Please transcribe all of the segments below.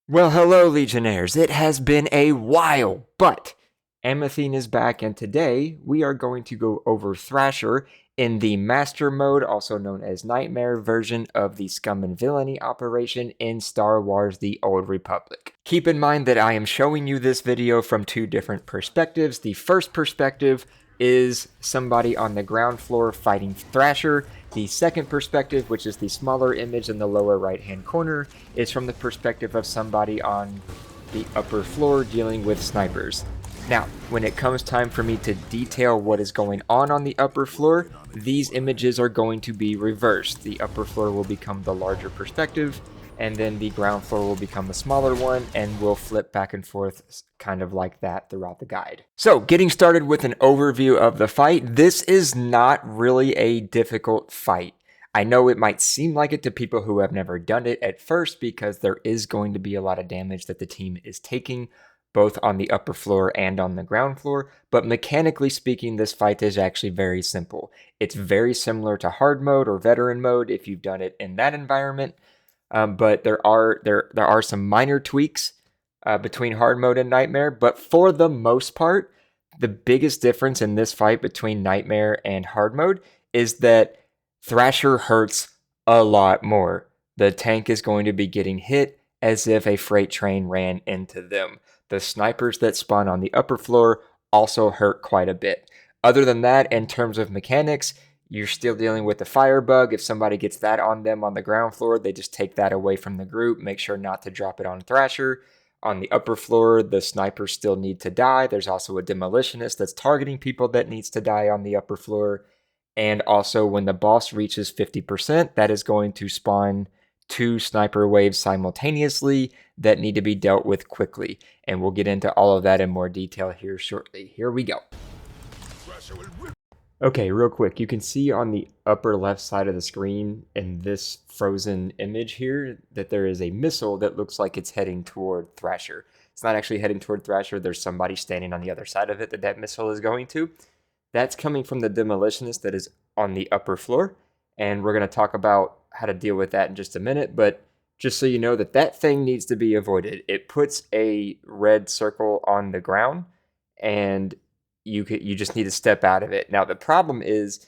Well, hello, Legionnaires. It has been a while, but Amethine is back, and today we are going to go over Thrasher in the Master Mode, also known as Nightmare version of the Scum and Villainy operation in Star Wars The Old Republic. Keep in mind that I am showing you this video from two different perspectives. The first perspective is somebody on the ground floor fighting Thrasher. The second perspective, which is the smaller image in the lower right-hand corner, is from the perspective of somebody on the upper floor dealing with snipers. Now, when it comes time for me to detail what is going on the upper floor, these images are going to be reversed. The upper floor will become the larger perspective, and then the ground floor will become the smaller one, and we'll flip back and forth kind of like that throughout the guide. So, getting started with an overview of the fight, this is not really a difficult fight. I know it might seem like it to people who have never done it at first because there is going to be a lot of damage that the team is taking, both on the upper floor and on the ground floor, but mechanically speaking, this fight is actually very simple. It's very similar to hard mode or veteran mode if you've done it in that environment, but there are some minor tweaks between hard mode and nightmare, but for the most part, the biggest difference in this fight between nightmare and hard mode is that Thrasher hurts a lot more. The tank is going to be getting hit as if a freight train ran into them. The snipers that spawn on the upper floor also hurt quite a bit. Other than that, in terms of mechanics, you're still dealing with the fire bug. If somebody gets that on them on the ground floor, they just take that away from the group. Make sure not to drop it on Thrasher. On the upper floor, the snipers still need to die. There's also a demolitionist that's targeting people that needs to die on the upper floor. And also, when the boss reaches 50%, that is going to spawn 2 sniper waves simultaneously that need to be dealt with quickly. And we'll get into all of that in more detail here shortly. Here we go. Okay, real quick, you can see on the upper left side of the screen in this frozen image here that there is a missile that looks like it's heading toward Thrasher. It's not actually heading toward Thrasher. There's somebody standing on the other side of it that missile is going to. That's coming from the demolitionist that is on the upper floor, and we're going to talk about how to deal with that in just a minute, but just so you know that thing needs to be avoided. It puts a red circle on the ground, and you just need to step out of it. Now the problem is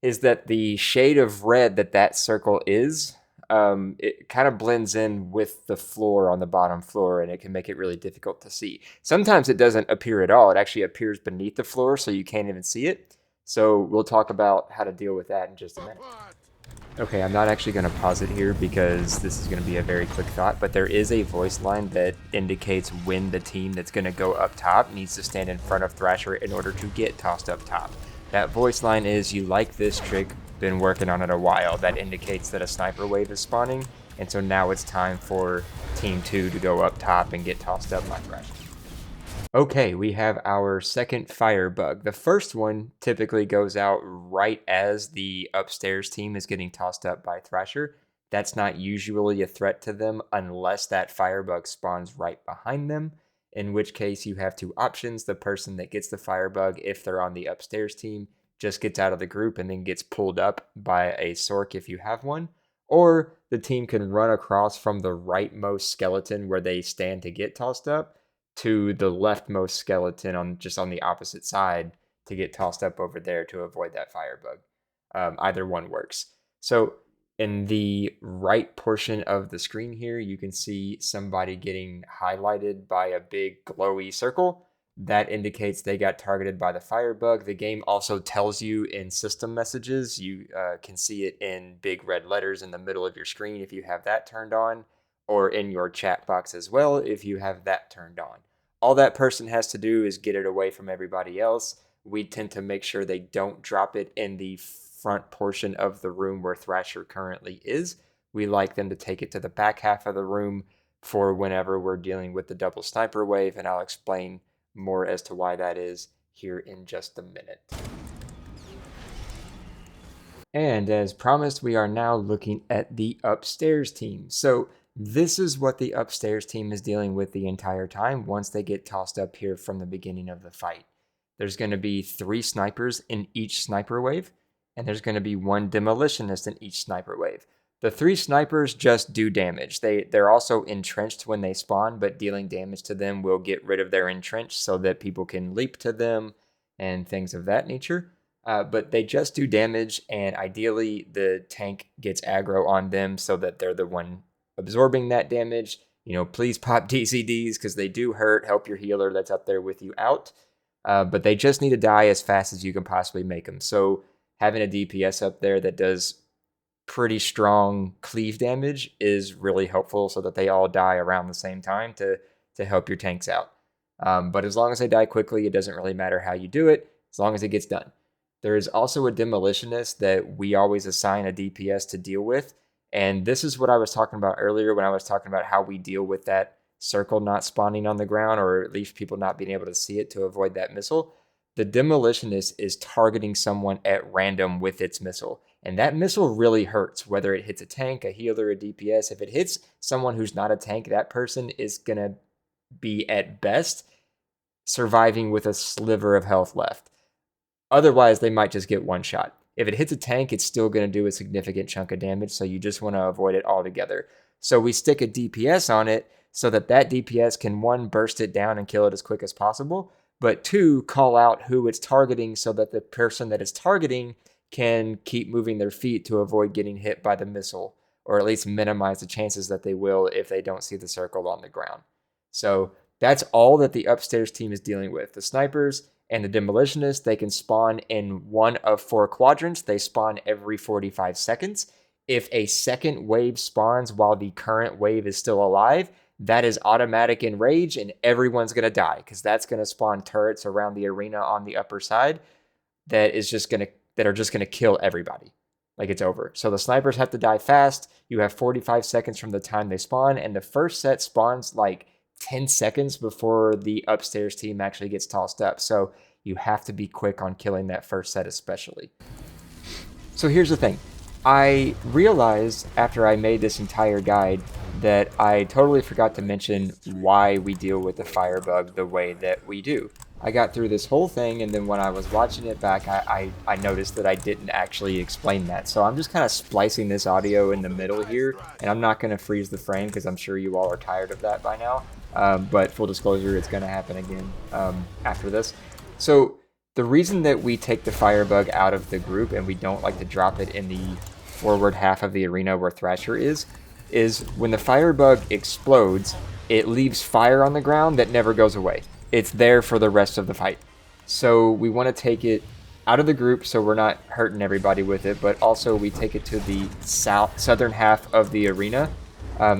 that the shade of red that circle is, it kind of blends in with the floor on the bottom floor, and it can make it really difficult to see. Sometimes it doesn't appear at all. It actually appears beneath the floor, so you can't even see it. So we'll talk about how to deal with that in just a minute. Okay, I'm not actually going to pause it here because this is going to be a very quick thought, but there is a voice line that indicates when the team that's going to go up top needs to stand in front of Thrasher in order to get tossed up top. That voice line is, "You like this trick, been working on it a while." That indicates that a sniper wave is spawning, and so now it's time for Team 2 to go up top and get tossed up by Thrasher. Okay, we have our second fire bug. The first one typically goes out right as the upstairs team is getting tossed up by Thrasher. That's not usually a threat to them unless that fire bug spawns right behind them, in which case you have two options. The person that gets the fire bug, if they're on the upstairs team, just gets out of the group and then gets pulled up by a sork if you have one, or the team can run across from the rightmost skeleton where they stand to get tossed up to the leftmost skeleton on the opposite side to get tossed up over there to avoid that fire bug. Either one works. So in the right portion of the screen here, you can see somebody getting highlighted by a big glowy circle. That indicates they got targeted by the fire bug. The game also tells you in system messages. You can see it in big red letters in the middle of your screen if you have that turned on, or in your chat box as well if you have that turned on. All that person has to do is get it away from everybody else. We tend to make sure they don't drop it in the front portion of the room where Thrasher currently is. We like them to take it to the back half of the room for whenever we're dealing with the double sniper wave, and I'll explain more as to why that is here in just a minute. And as promised, we are now looking at the upstairs team. So this is what the upstairs team is dealing with the entire time once they get tossed up here from the beginning of the fight. There's going to be 3 snipers in each sniper wave, and there's going to be 1 demolitionist in each sniper wave. The 3 snipers just do damage. They're also entrenched when they spawn, but dealing damage to them will get rid of their entrench so that people can leap to them and things of that nature. But they just do damage, and ideally the tank gets aggro on them so that they're the one absorbing that damage. Please pop DCDs because they do hurt. Help your healer that's up there with you out. But they just need to die as fast as you can possibly make them. So having a DPS up there that does pretty strong cleave damage is really helpful so that they all die around the same time to help your tanks out. But as long as they die quickly, it doesn't really matter how you do it, as long as it gets done. There is also a demolitionist that we always assign a DPS to deal with. And this is what I was talking about earlier when I was talking about how we deal with that circle not spawning on the ground, or at least people not being able to see it to avoid that missile. The demolitionist is targeting someone at random with its missile. And that missile really hurts, whether it hits a tank, a healer, a DPS. If it hits someone who's not a tank, that person is going to be, at best, surviving with a sliver of health left. Otherwise, they might just get one shot. If it hits a tank, it's still going to do a significant chunk of damage, so you just want to avoid it altogether. So we stick a DPS on it so that DPS can, 1, burst it down and kill it as quick as possible, but 2, call out who it's targeting so that the person that it's targeting can keep moving their feet to avoid getting hit by the missile, or at least minimize the chances that they will if they don't see the circle on the ground. So that's all that the upstairs team is dealing with. The snipers and the demolitionists, they can spawn in one of 4 quadrants. They spawn every 45 seconds. If a second wave spawns while the current wave is still alive, that is automatic enrage, and everyone's going to die because that's going to spawn turrets around the arena on the upper side that are just going to kill everybody. Like, it's over. So the snipers have to die fast. You have 45 seconds from the time they spawn, and the first set spawns like 10 seconds before the upstairs team actually gets tossed up. So you have to be quick on killing that first set especially. So here's the thing. I realized after I made this entire guide that I totally forgot to mention why we deal with the firebug the way that we do. I got through this whole thing, and then when I was watching it back, I noticed that I didn't actually explain that. So I'm just kind of splicing this audio in the middle here, and I'm not going to freeze the frame because I'm sure you all are tired of that by now. But full disclosure, it's going to happen again after this. So the reason that we take the firebug out of the group and we don't like to drop it in the forward half of the arena where Thrasher is when the firebug explodes, it leaves fire on the ground that never goes away. It's there for the rest of the fight. So we want to take it out of the group so we're not hurting everybody with it, but also we take it to the southern half of the arena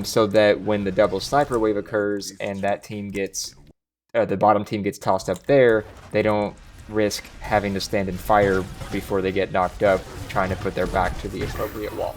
so that when the double sniper wave occurs and that team gets, the bottom team gets tossed up there, they don't risk having to stand in fire before they get knocked up trying to put their back to the appropriate wall.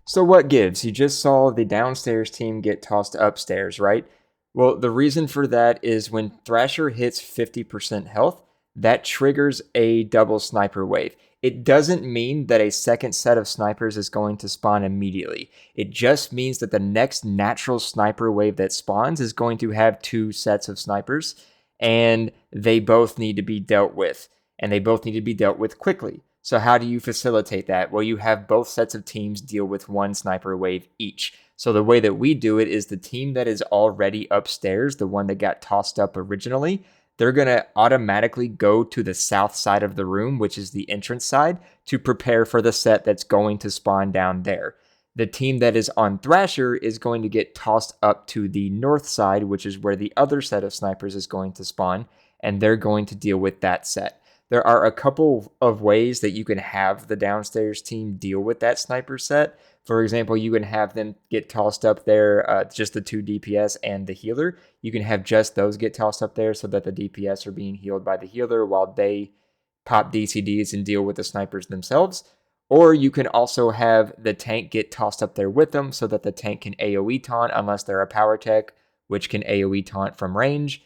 So what gives? You just saw the downstairs team get tossed upstairs, right? Well, the reason for that is when Thrasher hits 50% health, that triggers a double sniper wave. It doesn't mean that a second set of snipers is going to spawn immediately. It just means that the next natural sniper wave that spawns is going to have 2 sets of snipers, and they both need to be dealt with, and they both need to be dealt with quickly. So how do you facilitate that? Well, you have both sets of teams deal with 1 sniper wave each. So the way that we do it is the team that is already upstairs, the one that got tossed up originally, they're going to automatically go to the south side of the room, which is the entrance side, to prepare for the set that's going to spawn down there. The team that is on Thrasher is going to get tossed up to the north side, which is where the other set of snipers is going to spawn, and they're going to deal with that set. There are a couple of ways that you can have the downstairs team deal with that sniper set. For example, you can have them get tossed up there, just the 2 DPS and the healer. You can have just those get tossed up there so that the DPS are being healed by the healer while they pop DCDs and deal with the snipers themselves. Or you can also have the tank get tossed up there with them so that the tank can AoE taunt unless they're a power tech, which can AoE taunt from range.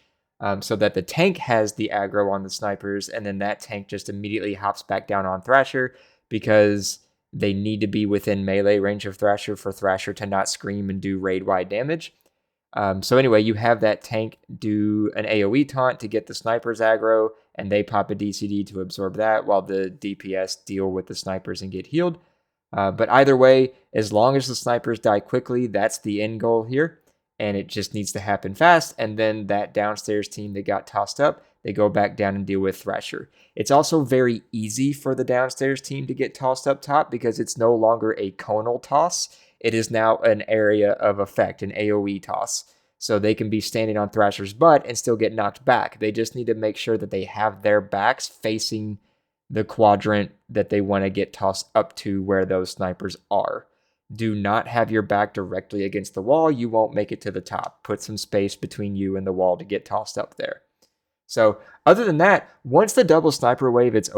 So that the tank has the aggro on the snipers, and then that tank just immediately hops back down on Thrasher because they need to be within melee range of Thrasher for Thrasher to not scream and do raid-wide damage. So anyway, you have that tank do an AoE taunt to get the snipers aggro, and they pop a DCD to absorb that while the DPS deal with the snipers and get healed. But either way, as long as the snipers die quickly, that's the end goal here. And it just needs to happen fast. And then that downstairs team that got tossed up, they go back down and deal with Thrasher. It's also very easy for the downstairs team to get tossed up top because it's no longer a conal toss. It is now an area of effect, an AoE toss. So they can be standing on Thrasher's butt and still get knocked back. They just need to make sure that they have their backs facing the quadrant that they want to get tossed up to where those snipers are. Do not have your back directly against the wall. You won't make it to the top. Put some space between you and the wall to get tossed up there. So other than that, once the double sniper wave is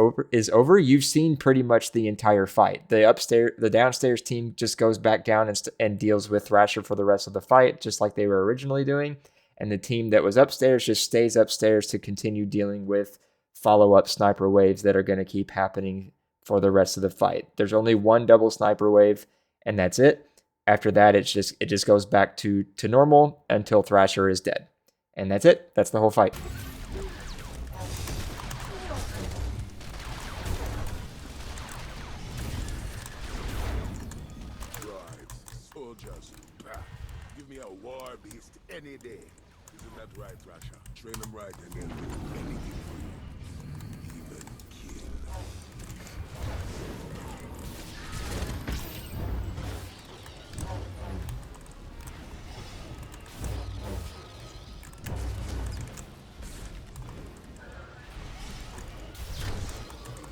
over, you've seen pretty much the entire fight. The downstairs team just goes back down and deals with Thrasher for the rest of the fight, just like they were originally doing. And the team that was upstairs just stays upstairs to continue dealing with follow-up sniper waves that are going to keep happening for the rest of the fight. There's only one double sniper wave, and that's it. After that, it just goes back to normal until Thrasher is dead. And that's it. That's the whole fight. Give me a war beast any day. Isn't that right, Thrasher? Train them right and they'll do anything for you. Even kill.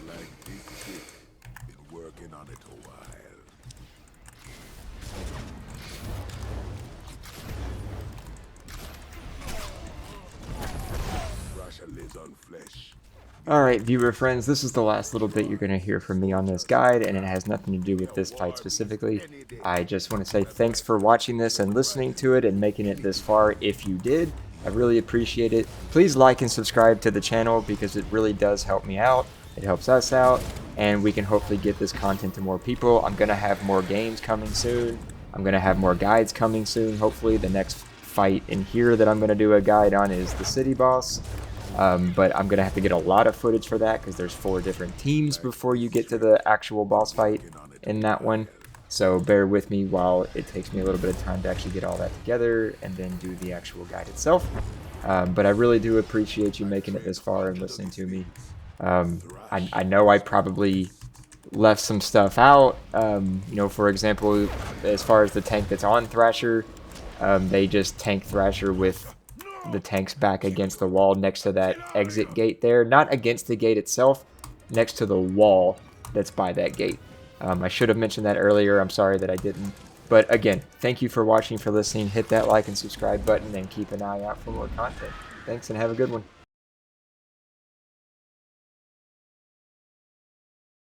Like this chick. Been working on it a while. Lives on flesh. Alright, viewer friends, this is the last little bit you're going to hear from me on this guide, and it has nothing to do with this fight specifically. I just want to say thanks for watching this and listening to it and making it this far if you did. I really appreciate it. Please like and subscribe to the channel because it really does help me out. It helps us out, and we can hopefully get this content to more people. I'm going to have more games coming soon. I'm going to have more guides coming soon, hopefully. The next fight in here that I'm going to do a guide on is the city boss. But I'm going to have to get a lot of footage for that because there's 4 different teams before you get to the actual boss fight in that one. So bear with me while it takes me a little bit of time to actually get all that together and then do the actual guide itself. But I really do appreciate you making it this far and listening to me. I know I probably left some stuff out. You know, for example, as far as the tank that's on Thrasher, they just tank Thrasher with the tank's back against the wall next to that exit gate there. Not against the gate itself, next to the wall that's by that gate. I should have mentioned that earlier. I'm sorry that I didn't. But again, thank you for watching, for listening. Hit that like and subscribe button and keep an eye out for more content. Thanks and have a good one.